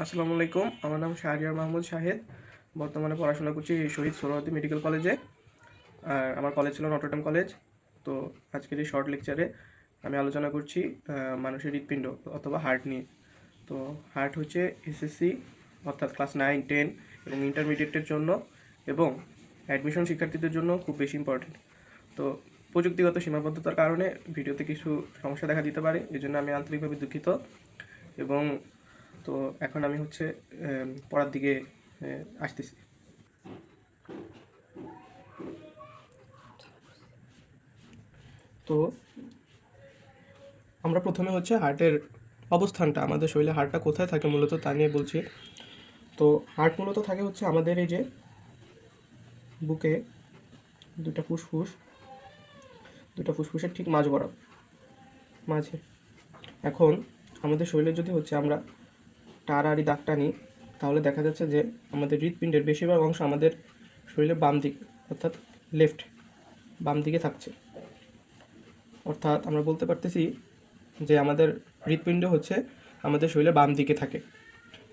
আসসালামু আলাইকুম। আমার নাম শাহরিয়ার মাহমুদ শাহেদ। বর্তমানে পড়াশোনা করছি শহীদ সোহরাওয়ার্দী মেডিকেল কলেজে। আর আমার কলেজ ছিল নটরডেম কলেজ। তো আজকের এই শর্ট লেকচারে আমি আলোচনা করছি মানুষের হৃৎপিণ্ড অথবা হার্ট নিয়ে। তো হার্ট হচ্ছে এসএসসি অর্থাৎ ক্লাস 9, 10 এবং ইন্টারমিডিয়েটের জন্য এবং অ্যাডমিশন শিক্ষার্থীদের জন্য খুব বেশি ইম্পর্টেন্ট। তো প্রযুক্তিগত সীমাবদ্ধতার কারণে ভিডিওতে কিছু সমস্যা দেখা দিতে পারে, এজন্য আমি আন্তরিকভাবে দুঃখিত। এবং তো এখন আমি হচ্ছে পড়ার দিকে আসতেছি। তো আমরা প্রথমে হচ্ছে হার্টের অবস্থানটা, আমাদের শরীরে হার্টটা কোথায় থাকে মূলত তা নিয়ে বলছি। তো হার্ট মূলত থাকে হচ্ছে আমাদের এই যে বুকে দুটা ফুসফুস, দুটা ফুসফুসের ঠিক মাঝে। এখন আমাদের শরীরে যদি হচ্ছে আমরা টাড়াড়ি দাগ টানি, তাহলে দেখা যাচ্ছে যে আমাদের হৃৎপিণ্ডের বেশিরভাগ অংশ আমাদের শরীরের বাম দিকে অর্থাৎ বাম দিকে থাকছে। অর্থাৎ আমরা বলতে পারতেছি যে আমাদের হৃৎপিণ্ড হচ্ছে আমাদের শরীরে বাম দিকে থাকে,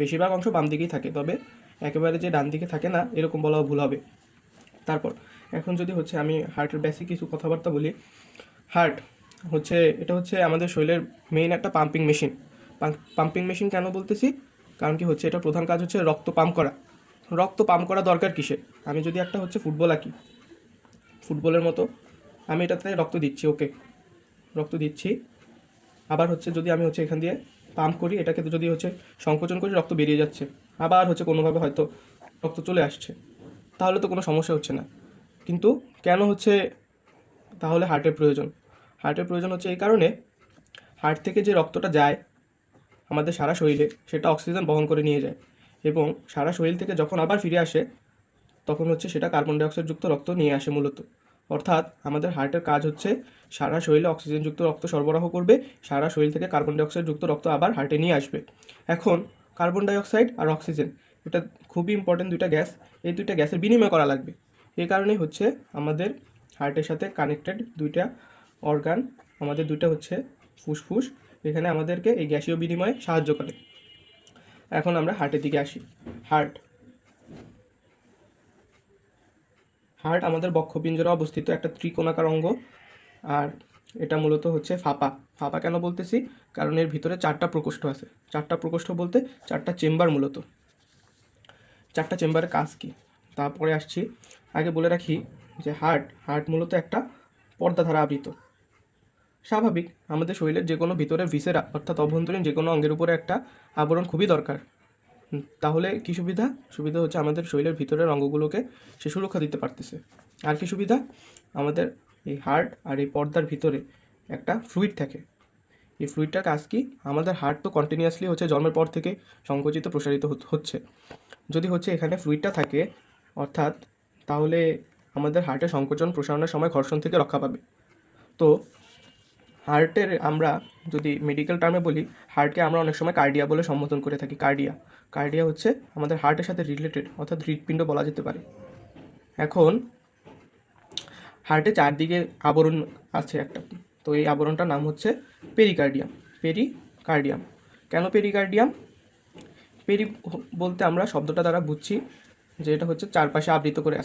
বেশিরভাগ অংশ বাম দিকেই থাকে, তবে একেবারে যে ডান দিকে থাকে না এরকম বলাও ভুল হবে। তারপর এখন যদি হচ্ছে আমি হার্টের বেসিক কিছু কথাবার্তা বলি। হার্ট হচ্ছে এটা হচ্ছে আমাদের শরীরের মেইন একটা পাম্পিং মেশিন। পাম্পিং মেশিন কেন বলতেছি, কারণ কি হচ্ছে এটা প্রধান কাজ হচ্ছে রক্ত পাম্প করা। রক্ত পাম্প করা দরকার কিসে? আমি যদি একটা হচ্ছে ফুটবল আঁকি, ফুটবলের মতো আমি এটাতে রক্ত দিচ্ছি, ওকে, রক্ত দিচ্ছি। আবার হচ্ছে যদি আমি হচ্ছে এখান দিয়ে পাম্প করি, এটাকে যদি হচ্ছে সংকোচন করি, রক্ত বেরিয়ে যাচ্ছে, আবার হচ্ছে কোনোভাবে হয়তো রক্ত চলে আসছে, তাহলে তো কোনো সমস্যা হচ্ছে না। কিন্তু কেন হচ্ছে তাহলে হার্টের প্রয়োজন হচ্ছে এই কারণে, হার্ট থেকে যে রক্তটা যায় আমাদের সারা শরীরে, সেটা অক্সিজেন বহন করে নিয়ে যায় এবং সারা শরীর থেকে যখন আবার ফিরে আসে তখন হচ্ছে সেটা কার্বন ডাইঅক্সাইডযুক্ত রক্ত নিয়ে আসে মূলত। অর্থাৎ আমাদের হার্টের কাজ হচ্ছে সারা শরীরে অক্সিজেনযুক্ত রক্ত সরবরাহ করবে, সারা শরীর থেকে কার্বন ডাইঅক্সাইডযুক্ত রক্ত আবার হার্টে নিয়ে আসবে। এখন কার্বন ডাইঅক্সাইড আর অক্সিজেন, এটা খুবই ইম্পর্টেন্ট দুইটা গ্যাস। এই দুইটা গ্যাসের বিনিময় করা লাগবে। এই কারণেই হচ্ছে আমাদের হার্টের সাথে কানেক্টেড দুইটা অর্গান, আমাদের দুইটা হচ্ছে ফুসফুস, এখানে আমাদেরকে এই গ্যাসীয় বিনিময়ে সাহায্য করে। এখন আমরা হার্টের দিকে আসি। হার্ট হার্ট আমাদের বক্ষপিঞ্জরে অবস্থিত একটা ত্রিকোণাকার অঙ্গ। আর এটা মূলত হচ্ছে ফাঁপা। ফাঁপা কেন বলতেছি, কারণ এর ভিতরে 4টা প্রকোষ্ঠ আছে। 4টা প্রকোষ্ঠ বলতে 4টা চেম্বার মূলত। 4টা চেম্বারের কাজ কী তারপরে আসছি। আগে বলে রাখি যে হার্ট মূলত একটা পর্দা দ্বারা আবৃত। স্বাভাবিক, আমাদের শরীরের যে কোনো ভিতরের ভিসেরা অর্থাৎ অভ্যন্তরীণ যে কোনো অঙ্গের উপরে একটা আবরণ খুবই দরকার। তাহলে কি সুবিধা? সুবিধা হচ্ছে আমাদের শরীরের ভিতরের অঙ্গগুলোকে সে সুরক্ষা দিতে পারতেছে। আর কি সুবিধা? আমাদের এই হার্ট আর এই পর্দার ভিতরে একটা ফ্লুইড থাকে। এই ফ্লুইডটার কাজ কি? আমাদের হার্ট তো কন্টিনিউয়াসলি হচ্ছে জন্মের পর থেকে সংকুচিত প্রসারিত হচ্ছে। যদি হচ্ছে এখানে ফ্লুইডটা থাকে, অর্থাৎ তাহলে আমাদের হার্টের সংকোচন প্রসারণের সময় ঘর্ষণ থেকে রক্ষা পাবে। তো হার্টের আমরা যদি মেডিকেল টার্মে বলি, হার্টকে আমরা অনেক সময় কার্ডিয়া বলে সম্বোধন করে থাকি। কার্ডিয়া হচ্ছে আমাদের হার্টের সাথে রিলেটেড, অর্থাৎ হৃৎপিণ্ড বলা যেতে পারে। এখন হার্টে চারদিকে আবরণ আছে একটা, তো এই আবরণটার নাম হচ্ছে পেরিকার্ডিয়াম। কেন পেরিকার্ডিয়াম? পেরি বলতে আমরা শব্দটা দ্বারা বুঝছি যে এটা হচ্ছে চারপাশে আবৃত করে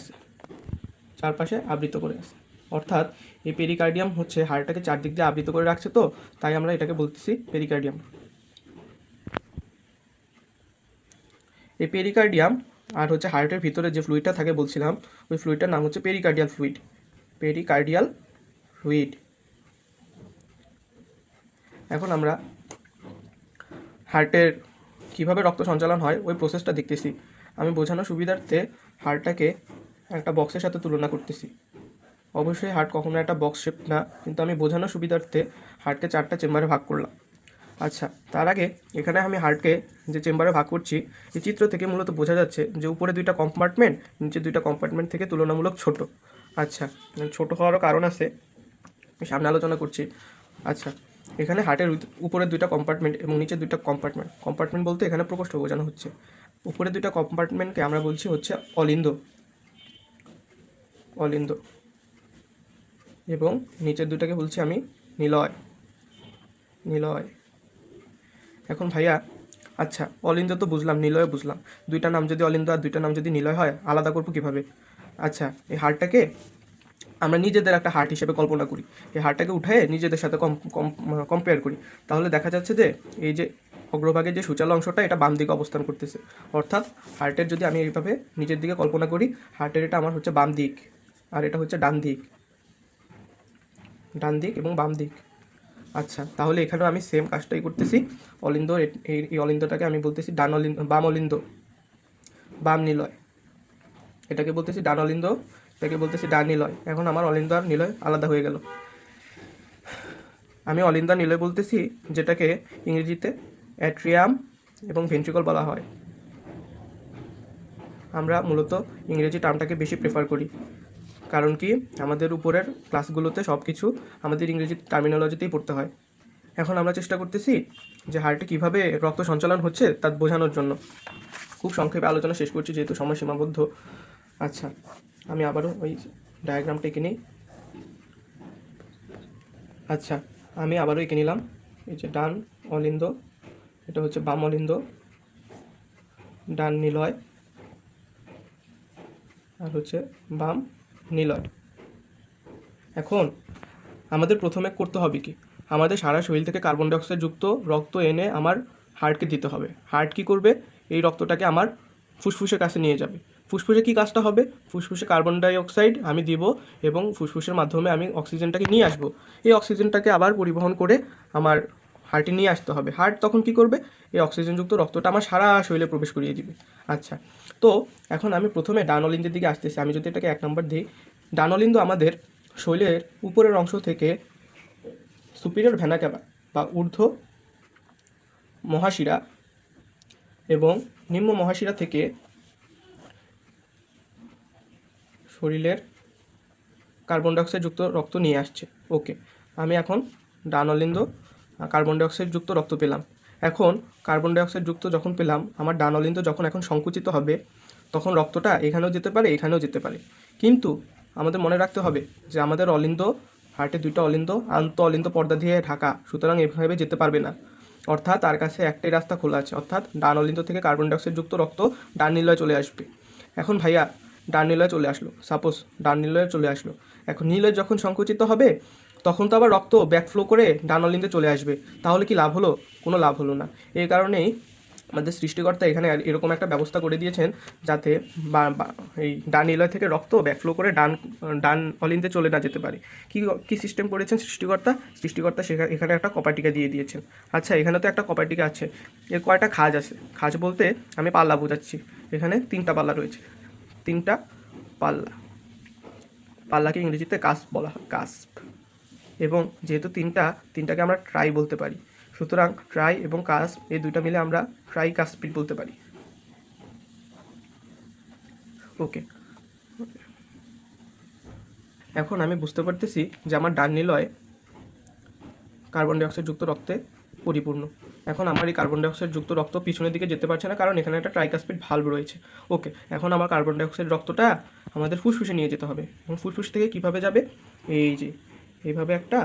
আছে। অর্থাৎ এই পেরিকার্ডিয়াম হচ্ছে হার্টটাকে চারদিক দিয়ে আবৃত করে রাখছে, তো তাই আমরা এটাকে বলতেছি পেরিকার্ডিয়াম। এই পেরিকার্ডিয়াম আর হচ্ছে হার্টের ভিতরে যে ফ্লুইডটা থাকে বলছিলাম, ওই ফ্লুইডটার নাম হচ্ছে পেরিকার্ডিয়াল ফ্লুইড। এখন আমরা হার্টের কীভাবে রক্ত সঞ্চালন হয় ওই প্রসেসটা দেখতেছি। আমি বোঝানোর সুবিধার্থে হার্টটাকে একটা বক্সের সাথে তুলনা করতেছি। অবশ্যই হার্ট কখনো একটা বক্স শেপ না, কিন্তু আমি বোঝানোর সুবিধার্থে হার্টকে 4টা চেম্বারে ভাগ করলাম। আচ্ছা, তার আগে এখানে আমি হার্টকে যে চেম্বারে ভাগ করছি, এই চিত্র থেকে মূলত বোঝা যাচ্ছে যে উপরে 2টা কম্পার্টমেন্ট, নিচে 2টা কম্পার্টমেন্ট থেকে তুলনামূলক ছোট। আচ্ছা, ছোট হওয়ারও কারণ আছে, আমি সামনে আলোচনা করছি। আচ্ছা, এখানে হার্টের উপরে 2টা কম্পার্টমেন্ট এবং নিচে 2টা কম্পার্টমেন্ট বলতে এখানে প্রকোষ্ঠ বোঝানো হচ্ছে। উপরে 2টা কম্পার্টমেন্টকে আমরা বলছি হচ্ছে অলিন্দ এবং নিচের 2টাকে বলছি আমি নিলয়। এখন ভাইয়া, আচ্ছা, অলিন্দ তো বুঝলাম, নিলয় বুঝলাম। দুইটা নাম যদি অলিন্দ আর দুইটা নাম যদি নিলয় হয়, আলাদা করবো কীভাবে? আচ্ছা, এই হাড়টাকে আমরা নিজেদের একটা হার্ট হিসেবে কল্পনা করি। এই হার্টটাকে উঠে নিজেদের সাথে কম্পেয়ার করি। তাহলে দেখা যাচ্ছে যে এই যে অগ্রভাগের যে সূচালো অংশটা, এটা বাম দিকে অবস্থান করতেছে। অর্থাৎ হার্টের যদি আমি এইভাবে নিজের দিকে কল্পনা করি, হার্টের এটা আমার হচ্ছে বাম দিক, আর এটা হচ্ছে ডান দিক, ডান দিক এবং বাম দিক। আচ্ছা, তাহলে এখানেও আমি সেম কাজটাই করতেছি। অলিন্দ, এই অলিন্দটাকে আমি বলতেছি ডান অলিন্দ, বাম অলিন্দ, বাম নিলয়। এটাকে বলতেছি ডান অলিন্দ, এটাকে বলতেছি ডান নিলয়। এখন আমার অলিন্দ আর নিলয় আলাদা হয়ে গেল। আমি অলিন্দ আর নিলয় বলতেছি, যেটাকে ইংরেজিতে অ্যাট্রিয়াম এবং ভেন্ট্রিকল বলা হয়। আমরা মূলত ইংরেজি টার্মটাকে বেশি প্রেফার করি, কারণ কি আমাদের উপরের ক্লাসগুলোতে সব কিছু আমাদের ইংরেজি টার্মিনোলজিতেই পড়তে হয়। এখন আমরা চেষ্টা করতেছি যে হার্টে কীভাবে রক্ত সঞ্চালন হচ্ছে তা বোঝানোর জন্য। খুব সংক্ষেপে আলোচনা শেষ করছি যেহেতু সময় সীমাবদ্ধ। আচ্ছা, আমি আবারও ওই ডায়াগ্রামটা এঁকে নিই। আচ্ছা, আমি আবারও এঁকে নিলাম। এই যে ডান অলিন্দ, এটা হচ্ছে বাম অলিন্দ, ডান নিলয়, আর হচ্ছে বাম নিলয়। এখন আমাদের প্রথমে করতে হবে কি, আমাদের সারা শরীর থেকে কার্বন ডাইঅক্সাইড যুক্ত রক্ত এনে আমার হার্টকে দিতে হবে। হার্ট কী করবে, এই রক্তটাকে আমার ফুসফুসের কাছে নিয়ে যাবে। ফুসফুসে কী কাজটা হবে, ফুসফুসে কার্বন ডাইঅক্সাইড আমি দিব এবং ফুসফুসের মাধ্যমে আমি অক্সিজেনটাকে নিয়ে আসবো। এই অক্সিজেনটাকে আবার পরিবহন করে আমার হার্টে নিয়ে আসতে হবে। হার্ট তখন কী করবে, এই অক্সিজেনযুক্ত রক্তটা আমার সারা শরীরে প্রবেশ করিয়ে দিবে। আচ্ছা, তো এখন আমি প্রথমে ডান অলিন্দের দিকে আসতেছি। আমি যদি এটাকে 1 নম্বর দিই, ডান অলিন্দ আমাদের শরীরের উপরের অংশ থেকে সুপিরিয়র ভেনা ক্যাভা বা ঊর্ধ্ব মহাশিরা এবং নিম্ন মহাশিরা থেকে শরীরের কার্বন ডাইঅক্সাইড যুক্ত রক্ত নিয়ে আসছে। ওকে, আমি এখন ডান অলিন্দ কার্বন ডাইঅক্সাইড যুক্ত রক্ত পেলাম। এখন কার্বন ডাইঅক্সাইড যুক্ত যখন পেলাম, আমার ডান অলিন্দ যখন এখন সংকুচিত হবে, তখন রক্তটা এখানেও যেতে পারে, এখানেও যেতে পারে। কিন্তু আমাদের মনে রাখতে হবে যে আমাদের অলিন্দ, হার্টের দুইটা অলিন্দ আন্ত অলিন্দ পর্দা দিয়ে ঢাকা, সুতরাং এভাবে যেতে পারবে না। অর্থাৎ তার কাছে একটাই রাস্তা খোলা আছে, অর্থাৎ ডান অলিন্দ থেকে কার্বন ডাইঅক্সাইড যুক্ত রক্ত ডান নিলয়ে চলে আসবে। এখন ভাইয়া ডান নিলয়ে চলে আসলো, সাপোজ ডান নিলয়ে চলে আসলো। এখন নিলয় যখন সংকুচিত হবে, তখন তো আবার রক্ত ব্যাকফ্লো করে ডান অলিন্দে চলে আসবে। তাহলে কি লাভ হলো? কোনো লাভ হলো না। এই কারণেই আমাদের সৃষ্টিকর্তা এখানে এরকম একটা ব্যবস্থা করে দিয়েছেন, যাতে এই ডান নিলয় থেকে রক্ত ব্যাকফ্লো করে ডান অলিন্দে চলে না যেতে পারে। কি সিস্টেম করেছেন সৃষ্টিকর্তা এখানে একটা কপাটিকা দিয়ে দিয়েছেন। আচ্ছা, এখানে তো একটা কপাটিকা আছে, এর কয়টা খাঁজ আছে? খাঁজ বলতে আমি পাল্লা বোঝাচ্ছি। এখানে 3টা পাল্লা রয়েছে, 3টা পাল্লা। পাল্লাকে ইংরেজিতে কাস্প বলা হয়, কাস্প। এবং যেহেতু তিনটাকে আমরা ট্রাই বলতে পারি, সুতরাং ট্রাই এবং কাস্প এই দুইটা মিলে আমরা ট্রাই কাস্পিড বলতে পারি। ওকে, এখন আমি বুঝতে পারতেছি যে আমার ডান নিলয় কার্বন ডাইঅক্সাইড যুক্ত রক্তে পরিপূর্ণ। এখন আমার এই কার্বন ডাইঅক্সাইড যুক্ত রক্ত পিছনের দিকে যেতে পারছে না, কারণ এখানে একটা ট্রাইকাসপিড ভালভ রয়েছে। ওকে, এখন আমার কার্বন ডাইঅক্সাইড রক্তটা আমাদের ফুসফুসে নিয়ে যেতে হবে। এবং ফুসফুস থেকে কীভাবে যাবে, এই যে এইভাবে একটা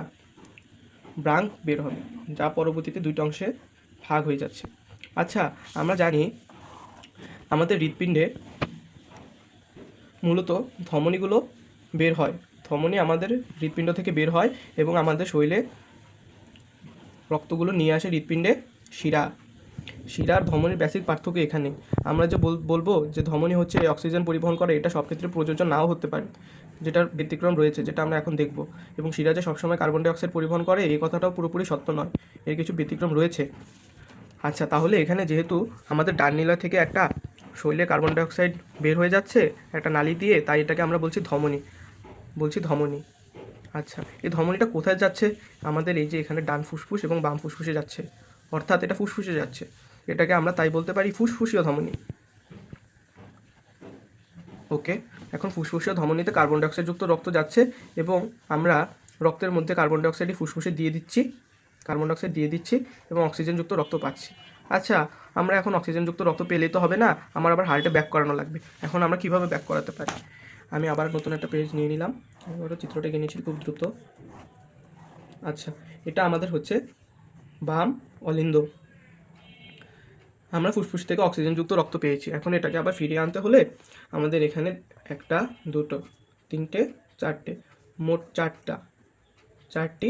ব্রাঙ্ক বের হবে, যা পরবর্তীতে দুইটা অংশে ভাগ হয়ে যাচ্ছে। আচ্ছা, আমরা জানি আমাদের হৃৎপিণ্ডে মূলত ধমনীগুলো বের হয়। ধমনী আমাদের হৃৎপিণ্ড থেকে বের হয় এবং আমাদের শরীরে রক্তগুলো নিয়ে আসে হৃৎপিণ্ডে শিরার ধমনীর বেসিক পার্থক্য এখানে। আমরা যে বলবো যে ধমনী হচ্ছে অক্সিজেন পরিবহন করে, এটা সব ক্ষেত্রে প্রযোজ্য নাও হতে পারে, যেটার ব্যতিক্রম রয়েছে, যেটা আমরা এখন দেখব। এবং শিরা যে সবসময় কার্বন ডাইঅক্সাইড পরিবহন করে, এই কথাটাও পুরোপুরি সত্য নয়, এর কিছু ব্যতিক্রম রয়েছে। আচ্ছা, তাহলে এখানে যেহেতু আমাদের ডান নিলয় থেকে একটা শরীরে কার্বন ডাইঅক্সাইড বের হয়ে যাচ্ছে একটা নালী দিয়ে, তাই এটাকে আমরা বলছি ধমনী। আচ্ছা, এই ধমনীটা কোথায় যাচ্ছে? আমাদের এই যে এখানে ডান ফুসফুস এবং বাম ফুসফুসে যাচ্ছে, অর্থাৎ এটা ফুসফুসে যাচ্ছে। এটাকে আমরা তাই বলতে পারি ফুসফুসীয় ধমনী। ওকে, এখন ফুসফুসীয় ধমনীতে কার্বন ডাইঅক্সাইড যুক্ত রক্ত যাচ্ছে এবং আমরা রক্তের মধ্যে কার্বন ডাইঅক্সাইড ফুসফুসে দিয়ে দিচ্ছি এবং অক্সিজেনযুক্ত রক্ত পাচ্ছি। আচ্ছা, আমরা এখন অক্সিজেনযুক্ত রক্ত পেলেই তো হবে না, আমার আবার হার্টে ব্যাক করানো লাগবে। এখন আমরা কিভাবে ব্যাক করাতে পারি? আমি আবার নতুন একটা পেজ নিয়ে নিলাম, আবারও চিত্রটা এঁকে নিয়েছি খুব দ্রুত। আচ্ছা, এটা আমাদের হচ্ছে বাম অলিন্দ। আমরা ফুসফুস থেকে অক্সিজেনযুক্ত রক্ত পেয়েছি। এখন এটাকে আবার ফিরিয়ে আনতে হলে আমাদের এখানে একটা, দুটো, তিনটে, চারটে, মোট চারটি,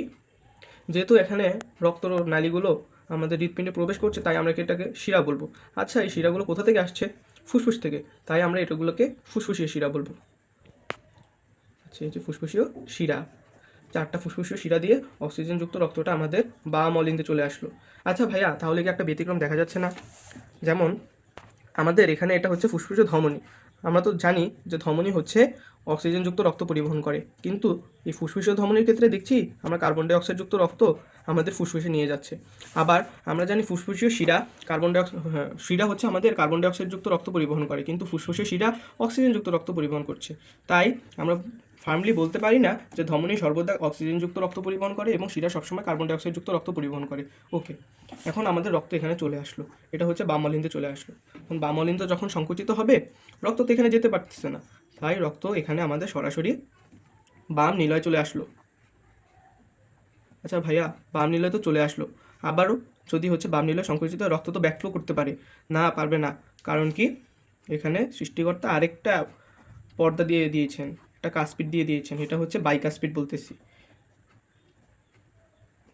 যেহেতু এখানে রক্ত নালীগুলো আমাদের হৃৎপিণ্ডে প্রবেশ করছে, তাই আমরা এটাকে শিরা বলবো। আচ্ছা, এই শিরাগুলো কোথা থেকে আসছে? ফুসফুস থেকে, তাই আমরা এটাগুলোকে ফুসফুসীয় শিরা বলবো। আচ্ছা, এই যে ফুসফুসীয় শিরা, চারটা ফুসফুসীয় শিরা দিয়ে অক্সিজেনযুক্ত রক্তটা আমাদের বাম অলিন্দে চলে আসলো। আচ্ছা ভাইয়া, তাহলে কি একটা ব্যতিক্রম দেখা যাচ্ছে না? যেমন আমাদের এখানে এটা হচ্ছে ফুসফুসীয় ধমনী। আমরা তো জানি যে ধমনী হচ্ছে অক্সিজেনযুক্ত রক্ত পরিবহন করে, কিন্তু এই ফুসফুসীয় ধমনীর ক্ষেত্রে দেখছি আমরা কার্বন ডাইঅক্সাইডযুক্ত রক্ত আমাদের ফুসফুসে নিয়ে যাচ্ছে। আবার আমরা জানি ফুসফুসীয় শিরা শিরা হচ্ছে আমাদের কার্বন ডাইঅক্সাইডযুক্ত রক্ত পরিবহন করে, কিন্তু ফুসফুসীয় শিরা অক্সিজেনযুক্ত রক্ত পরিবহন করছে। তাই আমরা ফার্মলি বলতে পারি না যে ধমনী সর্বদা অক্সিজেনযুক্ত রক্ত পরিবহন করে এবং শিরা সবসময় কার্বন ডাইঅক্সাইডযুক্ত রক্ত পরিবহন করে। ওকে, এখন আমাদের রক্ত এখানে চলে আসলো, এটা হচ্ছে বাম অলিন্দে চলে আসলো। এখন বাম অলিন্দ যখন সংকুচিত হবে, রক্ত তো এখানে যেতে পারতেছে না, তাই রক্ত এখানে আমাদের সরাসরি বাম নিলয় চলে আসলো। আচ্ছা ভাইয়া, বাম নিলয় তো চলে আসলো, আবারও যদি হচ্ছে বাম নিলয় সংকুচিত রক্ত তো ব্যাকফ্লো করতে পারে না? পারবে না। কারণ কি? এখানে সৃষ্টিকর্তা আরেকটা পর্দা দিয়ে দিয়েছেন, একটা কাসপিড দিয়ে দিয়েছেন, এটা হচ্ছে বাইকাসপিড বলতেছি।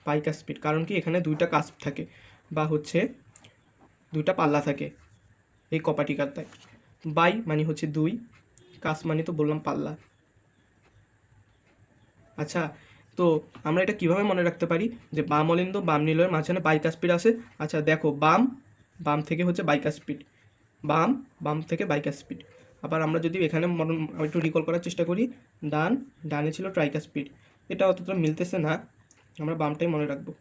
বাইকাসপিড কারণ কি? এখানে দুইটা কাস্প থাকে, বা হচ্ছে দুইটা পাল্লা থাকে এই কপাটিকারটায়। বাই মানে হচ্ছে দুই, কাস মানে তো বললাম পাল্লা। আচ্ছা, তো আমরা এটা কিভাবে মনে রাখতে পারি যে বাম অলিন্দ বাম নিলয়ের মাঝখানে বাইকাসপিড আছে? আচ্ছা দেখো, বাম থেকে হচ্ছে বাইকাসপিড, বাম থেকে বাইকাসপিড। আবার আমরা যদি এখানে একটু রিকল করার চেষ্টা করি, ডানে ছিল ট্রাইকাসপিড। এটা অতটা মিলতেছে না, আমরা বামটাই মনে রাখবো।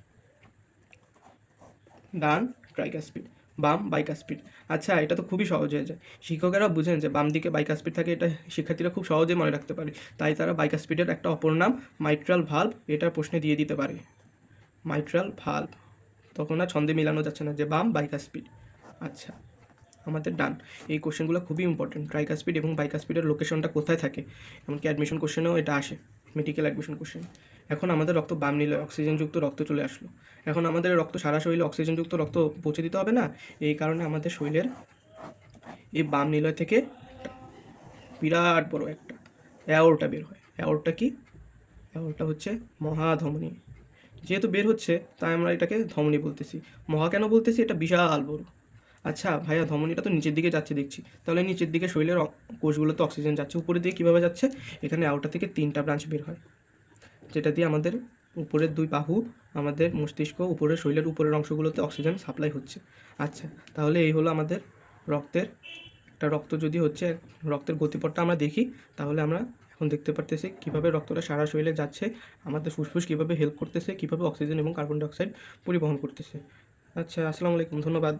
ডান ট্রাইকাসপিড, বাম বাইকাসপিড। আচ্ছা, এটা তো খুবই সহজ হয়ে যায়। শিক্ষকেরা বুঝেন যে বাম দিকে বাইকাসপিড থাকে, এটা শিক্ষার্থীরা খুব সহজে মনে রাখতে পারে, তাই তারা বাইকাসপিডের একটা অপর নাম মাইট্রাল ভাল্ব এটা প্রশ্নে দিয়ে দিতে পারে। মাইট্রাল ভাল্ব, তখন আর ছন্দে মিলানো যাচ্ছে না যে বাম বাইকাসপিড। আচ্ছা, আমাদের ডান। এই কোশ্চেনগুলো খুবই ইম্পর্টেন্ট, ট্রাইকাসপিড এবং বাইকাসপিডের লোকেশনটা কোথায় থাকে, এমনকি অ্যাডমিশন কোশ্চেনেও এটা আসে, মেডিকেল অ্যাডমিশন কোশ্চেন। এখন আমাদের রক্ত বাম নিলয় অক্সিজেনযুক্ত রক্ত চলে আসলো। এখন আমাদের রক্ত সারা শরীরে অক্সিজেনযুক্ত রক্ত পৌঁছে দিতে হবে না? এই কারণে আমাদের শরীরের এই বাম নিলয় থেকে বিরাট বড় একটা অ্যাওরটা বের হয়। অ্যাওরটা কি? অ্যাওরটা হচ্ছে মহাধমনী। যেহেতু বের হচ্ছে, তাই আমরা এটাকে ধমনী বলতেছি। মহা কেন বলতেছি? এটা বিশাল বড়। আচ্ছা ভাইয়া, ধমনীটা তো নিচের দিকে যাচ্ছে দেখছি, তাহলে নিচের দিকে শরীরের কোষগুলোতে অক্সিজেন যাচ্ছে, উপরের দিকে কীভাবে যাচ্ছে? এখানে আউটার থেকে তিনটা ব্রাঞ্চ বের হয়, যেটা দিয়ে আমাদের উপরের দুই বাহু, আমাদের মস্তিষ্ক, উপরের শরীরের উপরের অংশগুলোতে অক্সিজেন সাপ্লাই হচ্ছে। আচ্ছা, তাহলে এই হলো আমাদের রক্তের একটা রক্ত যদি হচ্ছে রক্তের গতিপথটা আমরা দেখি, তাহলে আমরা এখন দেখতে পারতেছি কীভাবে রক্তটা সারা শরীরে যাচ্ছে, আমাদের ফুসফুস কীভাবে হেল্প করতেছে, কীভাবে অক্সিজেন এবং কার্বন ডাইঅক্সাইড পরিবহন করতেছে। আচ্ছা, আসসালামু আলাইকুম, ধন্যবাদ।